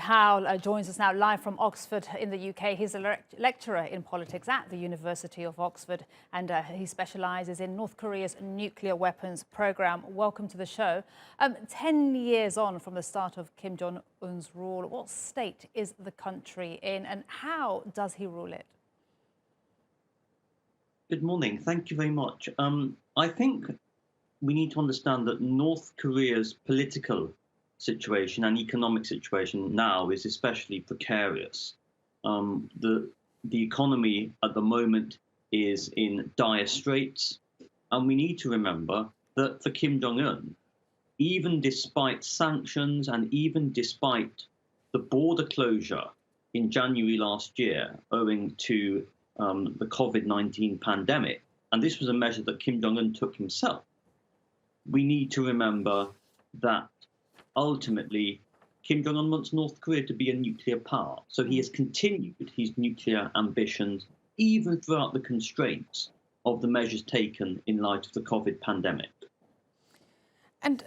Howell joins us now live from Oxford in the UK. He's a lecturer in politics at the University of Oxford, and he specialises in North Korea's nuclear weapons programme. Welcome to the show. 10 years on from the start of Kim Jong-un's rule, what state is the country in and how does he rule it? Good morning. Thank you very much. I think we need to understand that North Korea's political situation and economic situation now is especially precarious. The economy at the moment is in dire straits, and we need to remember that for Kim Jong-un, even despite sanctions and even despite the border closure in January last year owing to the COVID-19 pandemic, and this was a measure that Kim Jong-un took himself, we need to remember that ultimately, Kim Jong-un wants North Korea to be a nuclear power. So he has continued his nuclear ambitions, even throughout the constraints of the measures taken in light of the COVID pandemic. And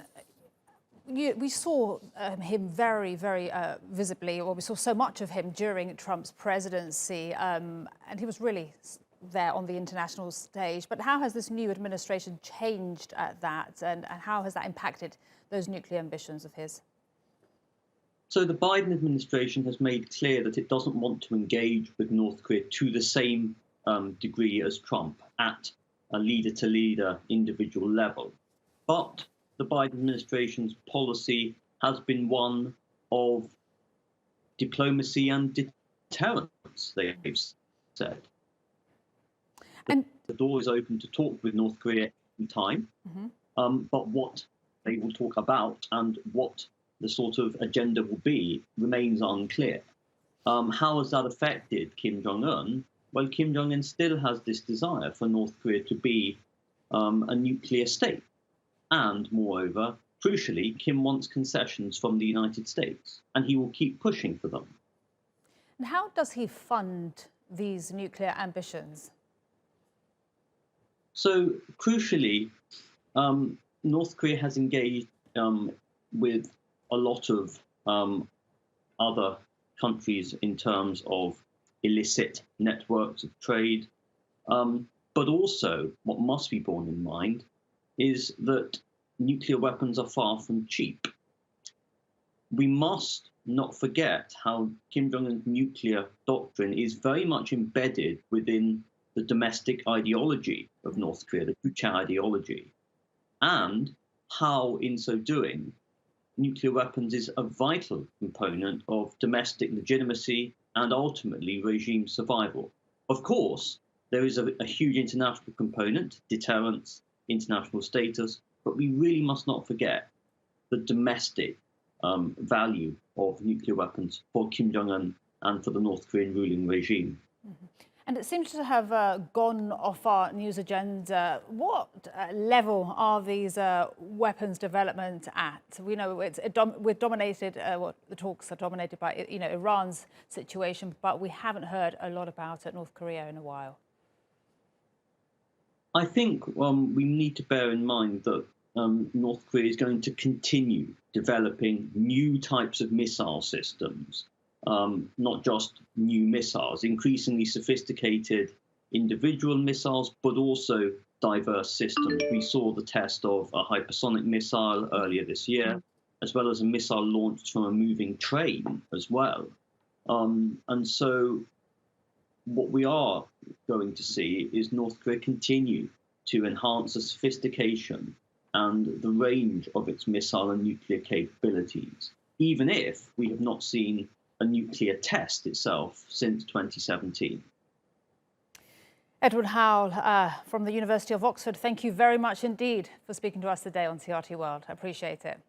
we saw him very, very visibly, or we saw so much of him during Trump's presidency, and he was really there on the international stage. But how has this new administration changed that, and how has that impacted those nuclear ambitions of his? So the Biden administration has made clear that it doesn't want to engage with North Korea to the same degree as Trump at a leader-to-leader individual level. But the Biden administration's policy has been one of diplomacy and deterrence, they've said. And the door is open to talk with North Korea in time, but what they will talk about and what the sort of agenda will be remains unclear. How has that affected Kim Jong-un? Well, Kim Jong-un still has this desire for North Korea to be a nuclear state. And moreover, crucially, Kim wants concessions from the United States, and he will keep pushing for them. And how does he fund these nuclear ambitions? So, crucially, North Korea has engaged with a lot of other countries in terms of illicit networks of trade. But also, what must be borne in mind is that nuclear weapons are far from cheap. We must not forget how Kim Jong-un's nuclear doctrine is very much embedded within the domestic ideology of North Korea, the Juche ideology, and how, in so doing, nuclear weapons is a vital component of domestic legitimacy and ultimately regime survival. Of course, there is a huge international component, deterrence, international status, but we really must not forget the domestic value of nuclear weapons for Kim Jong-un and for the North Korean ruling regime. And it seems to have gone off our news agenda. What level are these weapons development at? We know we're dominated, the talks are dominated by Iran's situation, but we haven't heard a lot about North Korea in a while. I think we need to bear in mind that North Korea is going to continue developing new types of missile systems. Not just new missiles, increasingly sophisticated individual missiles, but also diverse systems. We saw the test of a hypersonic missile earlier this year, as well as a missile launched from a moving train as well. And so what we are going to see is North Korea continue to enhance the sophistication and the range of its missile and nuclear capabilities, even if we have not seen a nuclear test itself since 2017. Edward Howell from the University of Oxford, thank you very much indeed for speaking to us today on CRT World. I appreciate it.